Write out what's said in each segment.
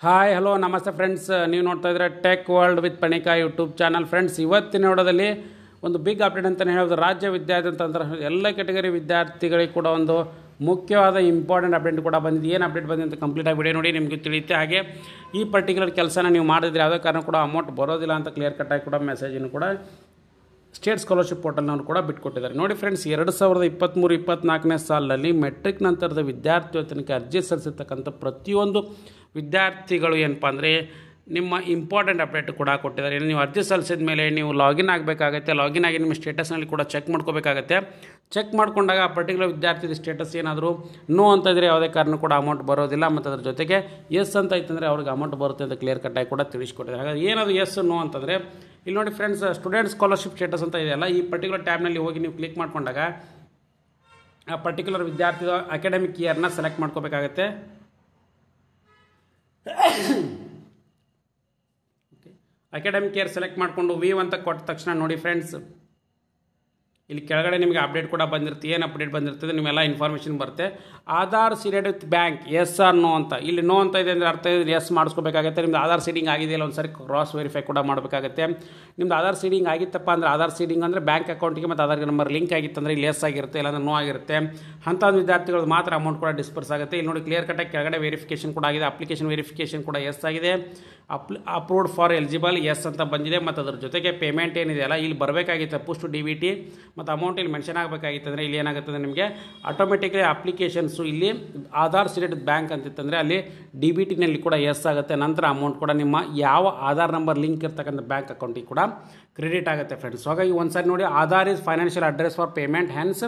Hi hello ನಮಸ್ತೆ friends, ನೀವು ನೋಡ್ತಾ ಇದ್ರೆ tech world with Panika YouTube channel. Friends, ಇವತ್ತಿನ ನೋಡೋದಲ್ಲಿ ಒಂದು ಬಿಗ್ ಅಪ್ಡೇಟ್ ಅಂತಲೇ ಹೇಳೋದು. ರಾಜ್ಯ ವಿದ್ಯಾರ್ಥಿ ಅಂತ ಎಲ್ಲ ಕೆಟಗರಿ ವಿದ್ಯಾರ್ಥಿಗಳಿಗೆ ಕೂಡ ಒಂದು ಮುಖ್ಯವಾದ ಇಂಪಾರ್ಟೆಂಟ್ ಅಪ್ಡೇಟ್ ಕೂಡ ಬಂದಿದೆ. ಏನು ಅಪ್ಡೇಟ್ ಬಂದಿದೆ ಅಂತ ಕಂಪ್ಲೀಟಾಗಿ ವಿಡಿಯೋ ನೋಡಿ ನಿಮಗೆ ತಿಳಿಯುತ್ತೆ. ಹಾಗೆ ಈ ಪರ್ಟಿಕ್ಯುಲರ್ ಕೆಲಸನ ನೀವು ಮಾಡಿದ್ರೆ ಯಾವುದೇ ಕಾರಣ ಕೂಡ ಅಮೌಂಟ್ ಬರೋದಿಲ್ಲ ಅಂತ ಕ್ಲಿಯರ್ ಕಟ್ಟಾಗಿ ಕೂಡ ಮೆಸೇಜನ್ನು ಕೂಡ ಸ್ಟೇಟ್ ಸ್ಕಾಲರ್ಶಿಪ್ ಪೋರ್ಟಲ್ನವರು ಕೂಡ ಬಿಟ್ಕೊಟ್ಟಿದ್ದಾರೆ. ನೋಡಿ ಫ್ರೆಂಡ್ಸ್, 2023-24ನೇ ಸಾಲಿನಲ್ಲಿ ಮೆಟ್ರಿಕ್ ನಂತರದ ವಿದ್ಯಾರ್ಥಿ ವೇತನಕ್ಕೆ ಅರ್ಜಿ ಸಲ್ಲಿಸಿರ್ತಕ್ಕಂಥ ಪ್ರತಿಯೊಂದು ವಿದ್ಯಾರ್ಥಿಗಳು ಏನಪ್ಪ ಅಂದರೆ ನಿಮ್ಮ ಇಂಪಾರ್ಟೆಂಟ್ ಅಪ್ಡೇಟ್ ಕೂಡ ಕೊಟ್ಟಿದ್ದಾರೆ. ನೀವು ಅರ್ಜಿ ಸಲ್ಲಿಸಿದ ಮೇಲೆ ನೀವು ಲಾಗಿನ್ ಆಗಬೇಕಾಗತ್ತೆ. ಲಾಗಿನ್ ಆಗಿ ನಿಮ್ಮ ಸ್ಟೇಟಸ್ನಲ್ಲಿ ಕೂಡ ಚೆಕ್ ಮಾಡ್ಕೋಬೇಕಾಗತ್ತೆ. ಚೆಕ್ ಮಾಡ್ಕೊಂಡಾಗ ಆ ಪರ್ಟಿಕ್ಯುಲರ್ ವಿದ್ಯಾರ್ಥಿದ ಸ್ಟೇಟಸ್ ಏನಾದರೂ ನೋ ಅಂತ ಇದ್ದರೆ ಯಾವುದೇ ಕಾರಣ ಕೂಡ ಅಮೌಂಟ್ ಬರೋದಿಲ್ಲ, ಮತ್ತು ಅದ್ರ ಜೊತೆಗೆ ಎಸ್ ಅಂತ ಇತ್ತಂದರೆ ಅವ್ರಿಗೆ ಅಮೌಂಟ್ ಬರುತ್ತೆ ಅಂತ ಕ್ಲಿಯರ್ ಕಟ್ಟಾಗಿ ಕೂಡ ತಿಳಿಸ್ಕೊಟ್ಟಿದ್ದಾರೆ. ಹಾಗಾಗಿ ಏನದು ಎಸ್ ನೋ ಅಂತಂದರೆ ಇಲ್ಲಿ ನೋಡಿ ಫ್ರೆಂಡ್ಸ್, ಸ್ಟೂಡೆಂಟ್ ಸ್ಕಾಲರ್ಶಿಪ್ ಸ್ಟೇಟಸ್ ಅಂತ ಇದೆಯಲ್ಲ, ಈ ಪರ್ಟಿಕ್ಯುಲರ್ ಟ್ಯಾಬ್ನಲ್ಲಿ ಹೋಗಿ ನೀವು ಕ್ಲಿಕ್ ಮಾಡ್ಕೊಂಡಾಗ ಆ ಪರ್ಟಿಕ್ಯುಲರ್ ವಿದ್ಯಾರ್ಥಿದ ಅಕಾಡೆಮಿಕ್ ಇಯರ್ನ ಸೆಲೆಕ್ಟ್ ಮಾಡ್ಕೋಬೇಕಾಗತ್ತೆ. ಅಕಾಡೆಮಿಕ್ ಇಯರ್ ಸೆಲೆಕ್ಟ್ ಮಾಡಿಕೊಂಡು ವೀವ್ ಅಂತ ಕೊಟ್ಟ ತಕ್ಷಣ ನೋಡಿ ಫ್ರೆಂಡ್ಸ್, ಇಲ್ಲಿ ಕೆಳಗಡೆ ನಿಮಗೆ ಅಪ್ಡೇಟ್ ಕೂಡ ಬಂದಿರುತ್ತೆ. ಏನು ಅಪ್ಡೇಟ್ ಬಂದಿರ್ತದೆ ನಿಮ್ಮೆಲ್ಲ ಇನ್ಫಾರ್ಮೇಷನ್ ಬರುತ್ತೆ. Aadhaar seeded with bank yes or no ಅಂತ. ಇಲ್ಲಿ ನೋ ಅಂತ ಇದೆ ಅಂದರೆ ಅರ್ಥ ಇದೆ ಎಸ್ ಮಾಡಿಸ್ಕೋಬೇಕಾಗುತ್ತೆ. ನಿಮ್ದು ಆಧಾರ್ ಸೀಡಿಂಗ್ ಆಗಿದೆಯಲ್ಲ ಒಂದ್ಸರಿ ಕ್ರಾಸ್ ವೆರಿಫೈ ಕೂಡ ಮಾಡಬೇಕಾಗುತ್ತೆ. ನಿಮ್ದು ಆಧಾರ್ ಸೀಡಿಂಗ್ ಆಗಿತ್ತಪ್ಪ ಅಂದರೆ, ಆಧಾರ್ ಸೀಡಿಂಗ್ ಅಂದರೆ ಬ್ಯಾಂಕ್ ಅಕೌಂಟಿಗೆ ಮತ್ತು ಆಧಾರ್ ನಂಬರ್ ಲಿಂಕ್ ಆಗಿತ್ತಂದರೆ ಇಲ್ಲಿ ಎಸ್ ಆಗಿರುತ್ತೆ, ಇಲ್ಲಾಂದ್ರೆ ನೋ ಆಗಿರುತ್ತೆ. ಅಂಥ ವಿದ್ಯಾರ್ಥಿಗಳು ಮಾತ್ರ ಅಮೌಂಟ್ ಕೂಡ ಡಿಸ್ಪರ್ಸ್ ಆಗುತ್ತೆ. ಇಲ್ಲಿ ನೋಡಿ ಕ್ಲಿಯರ್ ಕಟ್ಟಾಗಿ ಕೆಳಗಡೆ ವೆರಿಫಿಕೇಷನ್ ಕೂಡ ಆಗಿದೆ. ಅಪ್ಲಿಕೇಶನ್ ವೆರಿಫಿಕೇಷನ್ ಕೂಡ ಎಸ್ ಆಗಿದೆ. ಅಪ್ರೂವ್ಡ್ ಫಾರ್ ಎಲಿಜಿಬಲ್ ಎಸ್ ಅಂತ ಬಂದಿದೆ. ಮತ್ತು ಅದ್ರ ಜೊತೆಗೆ ಪೇಮೆಂಟ್ ಏನಿದೆಯಲ್ಲ ಇಲ್ಲಿ ಬರಬೇಕಾಗಿತ್ತು ಪುಸ್ಟ್ DBT ಮತ್ತು ಅಮೌಂಟ್ ಇಲ್ಲಿ ಮೆನ್ಷನ್ ಆಗಬೇಕಾಗಿತ್ತು. ಅಂದರೆ ಇಲ್ಲಿ ಏನಾಗುತ್ತೆ ಅಂದರೆ ನಿಮಗೆ ಆಟೋಮೆಟಿಕ್ಲಿ ಅಪ್ಲಿಕೇಶನ್ಸು ಇಲ್ಲಿ ಆಧಾರ್ ಸೀಡೆಡ್ ಬ್ಯಾಂಕ್ ಅಂತಿತ್ತಂದರೆ ಅಲ್ಲಿ DBTನಲ್ಲಿ ಕೂಡ ಎಸ್ ಆಗುತ್ತೆ. ನಂತರ ಅಮೌಂಟ್ ಕೂಡ ನಿಮ್ಮ ಯಾವ ಆಧಾರ್ ನಂಬರ್ ಲಿಂಕ್ ಇರ್ತಕ್ಕಂಥ ಬ್ಯಾಂಕ್ ಅಕೌಂಟಿಗೆ ಕೂಡ ಕ್ರೆಡಿಟ್ ಆಗುತ್ತೆ ಫ್ರೆಂಡ್ಸ್. ಹಾಗಾಗಿ ಒಂದ್ಸರಿ ನೋಡಿ, Aadhaar is financial address for payment, hence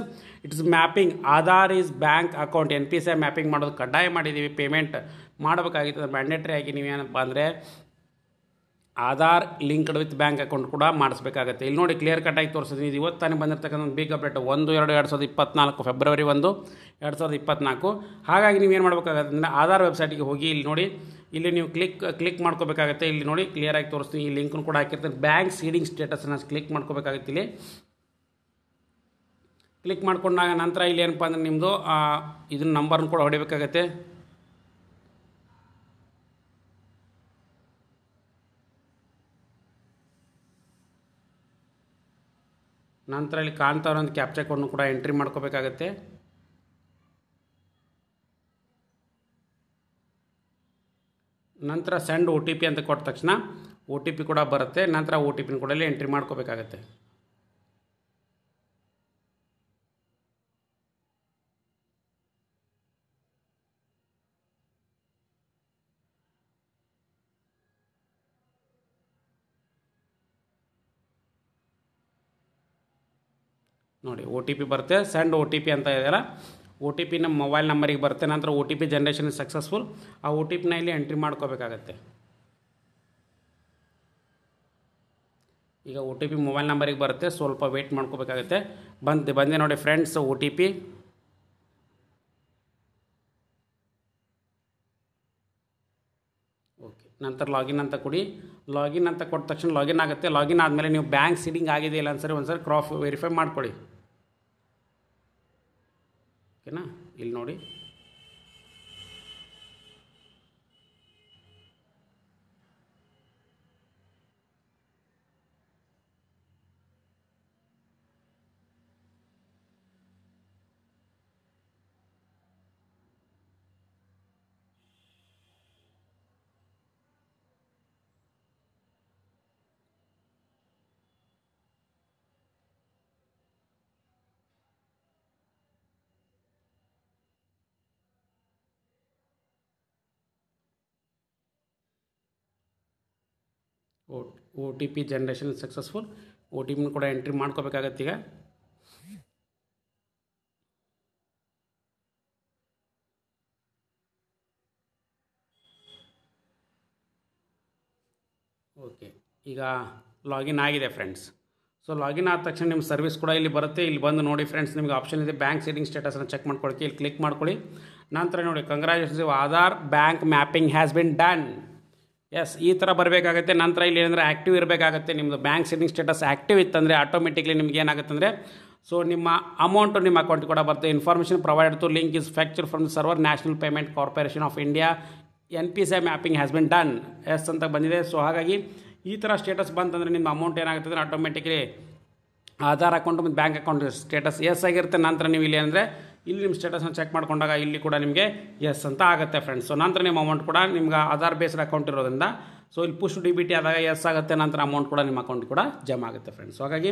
it's mapping Aadhaar is bank account NPCI mapping ಮಾಡೋದು ಕಡ್ಡಾಯ ಮಾಡಿದ್ದೀವಿ. ಪೇಮೆಂಟ್ ಮಾಡಬೇಕಾಗಿತ್ತು ಮ್ಯಾಂಡೇಟ್ರಿ ಆಗಿ. ನೀವೇನಪ್ಪ ಅಂದರೆ Aadhaar linked with bank account ಕೂಡ ಮಾಡಿಸ್ಬೇಕಾಗುತ್ತೆ. ಇಲ್ಲಿ ನೋಡಿ ಕ್ಲಿಯರ್ ಕಟ್ಟಾಗಿ ತೋರಿಸಿದ್ದೀನಿ. ಇದು ಇವತ್ತಾನೆ ಬಂದಿರತಕ್ಕಂಥ ಒಂದು ಬಿಗ್ ಅಪ್ಡೇಟ್ 1/2/2024 ಫೆಬ್ರವರಿ 1, 2024. ಹಾಗಾಗಿ ನೀವೇನು ಮಾಡಬೇಕಾಗುತ್ತೆ ಅಂದರೆ ಆಧಾರ್ ವೆಬ್ಸೈಟಿಗೆ ಹೋಗಿ ಇಲ್ಲಿ ನೋಡಿ, ಇಲ್ಲಿ ನೀವು ಕ್ಲಿಕ್ ಮಾಡ್ಕೋಬೇಕಾಗುತ್ತೆ. ಇಲ್ಲಿ ನೋಡಿ ಕ್ಲಿಯರಾಗಿ ತೋರಿಸ್ತೀನಿ. ಈ ಲಿಂಕ್ನು ಕೂಡ ಹಾಕಿರ್ತೀನಿ. ಬ್ಯಾಂಕ್ ಸೀಡಿಂಗ್ ಸ್ಟೇಟಸ್ನ ಕ್ಲಿಕ್ ಮಾಡ್ಕೋಬೇಕಾಗುತ್ತೆ. ಇಲ್ಲಿ ಕ್ಲಿಕ್ ಮಾಡ್ಕೊಂಡಾಗ ನಂತರ ಇಲ್ಲಿ ಏನಪ್ಪ ಅಂದರೆ ನಿಮ್ಮದು ಇದನ್ನ ನಂಬರ್ನ ಕೂಡ ಹೊಡಿಬೇಕಾಗತ್ತೆ. ನಂತರ ಇಲ್ಲಿ ಕಾಣ್ತಾ ಒಂದು ಕ್ಯಾಪ್ಚಾ ಕೋಡ್ನು ಕೂಡ ಎಂಟ್ರಿ ಮಾಡ್ಕೋಬೇಕಾಗತ್ತೆ. ನಂತರ ಸೆಂಡ್ OTP ಅಂತ ಕೊಟ್ಟ ತಕ್ಷಣ OTP ಕೂಡ ಬರುತ್ತೆ. ನಂತರ OTPನ ಕೂಡ ಇಲ್ಲಿ ಎಂಟ್ರಿ ಮಾಡ್ಕೋಬೇಕಾಗತ್ತೆ. ನೋಡಿ OTP ಬರುತ್ತೆ. ಸೆಂಡ್ OTP ಅಂತ ಇದೆಯಲ್ಲ, OTP ನಮ್ಮ ಮೊಬೈಲ್ ನಂಬರಿಗೆ ಬರುತ್ತೆ. ನಂತರ OTP ಜನ್ರೇಷನ್ ಸಕ್ಸಸ್ಫುಲ್. ಆ OTPನ ಇಲ್ಲಿ ಎಂಟ್ರಿ ಮಾಡ್ಕೋಬೇಕಾಗತ್ತೆ. ಈಗ OTP ಮೊಬೈಲ್ ನಂಬರಿಗೆ ಬರುತ್ತೆ, ಸ್ವಲ್ಪ ವೇಟ್ ಮಾಡ್ಕೋಬೇಕಾಗತ್ತೆ. ಬಂದೆ ನೋಡಿ ಫ್ರೆಂಡ್ಸ್ OTP. ಓಕೆ, ನಂತರ ಲಾಗಿನ್ ಅಂತ ಕೊಡಿ. ಲಾಗಿನ್ ಅಂತ ಕೊಟ್ಟ ತಕ್ಷಣ ಲಾಗಿನ್ ಆಗುತ್ತೆ. ಲಾಗಿನ್ ಆದಮೇಲೆ ನೀವು ಬ್ಯಾಂಕ್ ಸೀಡಿಂಗ್ ಆಗಿದೆ ಇಲ್ಲ ಅನ್ಸರಿ ಒಂದ್ಸರಿ ಕ್ರಾಸ್ ವೆರಿಫೈ ಮಾಡ್ಕೊಳ್ಳಿ. ಓಕೆನಾ, ಇಲ್ಲಿ ನೋಡಿ OTP ಜನ್ರೇಷನ್ ಸಕ್ಸಸ್ಫುಲ್. OTPನ ಕೂಡ ಎಂಟ್ರಿ ಮಾಡ್ಕೋಬೇಕಾಗತ್ತೆ. ಈಗ ಓಕೆ, ಈಗ ಲಾಗಿನ್ ಆಗಿದೆ ಫ್ರೆಂಡ್ಸ್. ಸೊ ಲಾಗಿನ್ ಆದ ತಕ್ಷಣ ನಿಮ್ಮ ಸರ್ವಿಸ್ ಕೂಡ ಇಲ್ಲಿ ಬರುತ್ತೆ. ಇಲ್ಲಿ ಬಂದು ನೋಡಿ ಫ್ರೆಂಡ್ಸ್, ನಿಮಗೆ ಆಪ್ಷನ್ ಇದೆ ಬ್ಯಾಂಕ್ ಸೀಡಿಂಗ್ ಸ್ಟೇಟಸನ್ನು ಚೆಕ್ ಮಾಡ್ಕೊಳ್ಳಿ. ಇಲ್ಲಿ ಕ್ಲಿಕ್ ಮಾಡ್ಕೊಳ್ಳಿ. ನಂತರ ನೋಡಿ congratulations, Aadhaar bank mapping has been done. Yes, ಈ ಥರ ಬರಬೇಕಾಗುತ್ತೆ. ನಂತರ ಇಲ್ಲಿ ಏನಂದರೆ ಆ್ಯಕ್ಟಿವ್ ಇರಬೇಕಾಗುತ್ತೆ. ನಿಮ್ಮದು ಬ್ಯಾಂಕ್ ಸೀಡಿಂಗ್ ಸ್ಟೇಟಸ್ ಆ್ಯಕ್ಟಿವ್ ಇತ್ತಂದರೆ ಆಟೋಮೆಟಿಕ್ಲಿ ನಿಮ್ಗೆ ಏನಾಗುತ್ತೆ ಅಂದರೆ ಸೊ ನಿಮ್ಮ ಅಮೌಂಟು ನಿಮ್ಮ ಅಕೌಂಟ್ ಕೂಡ ಬರುತ್ತೆ. Information provide to link is fetched from the server National Payment Corporation of India NPCI mapping has been done yes ಅಂತ ಬಂದಿದೆ. ಸೊ ಹಾಗಾಗಿ ಈ ಥರ ಸ್ಟೇಟಸ್ ಬಂತಂದರೆ ನಿಮ್ಮ ಅಮೌಂಟ್ ಏನಾಗುತ್ತೆ ಅಂದರೆ ಆಟೋಮೆಟಿಕ್ಲಿ ಆಧಾರ್ ಅಕೌಂಟ್ ಮತ್ತು ಬ್ಯಾಂಕ್ ಅಕೌಂಟ್ ಸ್ಟೇಟಸ್ ಎಸ್ ಆಗಿರುತ್ತೆ. ನಂತರ ನೀವು ಇಲ್ಲಿ ಅಂದರೆ ಇಲ್ಲಿ ನಿಮ್ಮ ಸ್ಟೇಟಸ್ನ ಚೆಕ್ ಮಾಡ್ಕೊಂಡಾಗ ಇಲ್ಲಿ ಕೂಡ ನಿಮಗೆ ಎಸ್ ಅಂತ ಆಗುತ್ತೆ ಫ್ರೆಂಡ್ಸ್. ಸೊ ನಂತರ ನಿಮ್ಮ ಅಮೌಂಟ್ ಕೂಡ ನಿಮ್ಗೆ ಆಧಾರ್ ಬೇಸ್ಡ್ ಅಕೌಂಟ್ ಇರೋದ್ರಿಂದ ಸೊ ಇಲ್ಲಿ ಪುಷ್ DBT ಆದಾಗ ಎಸ್ ಆಗುತ್ತೆ, ನಂತರ ಅಮೌಂಟ್ ಕೂಡ ನಿಮ್ಮ ಅಕೌಂಟ್ ಕೂಡ ಜಮಾ ಆಗುತ್ತೆ ಫ್ರೆಂಡ್ಸ್. ಸೊ ಹಾಗಾಗಿ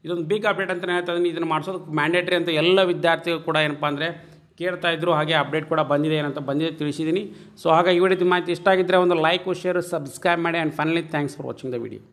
ಇದೊಂದು ಬಿಗ್ ಅಪ್ಡೇಟ್ ಅಂತ ಹೇಳ್ತಾ ಇದನ್ನು ಮಾಡಿಸೋದು ಮ್ಯಾಂಡೇಟ್ರಿ ಅಂತ ಎಲ್ಲ ವಿದ್ಯಾರ್ಥಿಗಳು ಕೂಡ ಏನಪ್ಪ ಅಂದರೆ ಕೇಳ್ತಾ ಇದ್ರು. ಹಾಗೆ ಅಪ್ಡೇಟ್ ಕೂಡ ಬಂದಿದೆ ಏನಂತ ಬಂದಿದೆ ತಿಳಿಸಿದ್ದೀನಿ. ಸೊ ಹಾಗಾಗಿ ಈ ವಿಡಿಯೋ ಮಾಹಿತಿ ಇಷ್ಟ ಆಗಿದ್ದರೆ ಒಂದು ಲೈಕ್ ಶೇರ್ ಸಬ್ಸ್ಕ್ರೈಬ್ ಮಾಡಿ. And finally thanks for watching the video.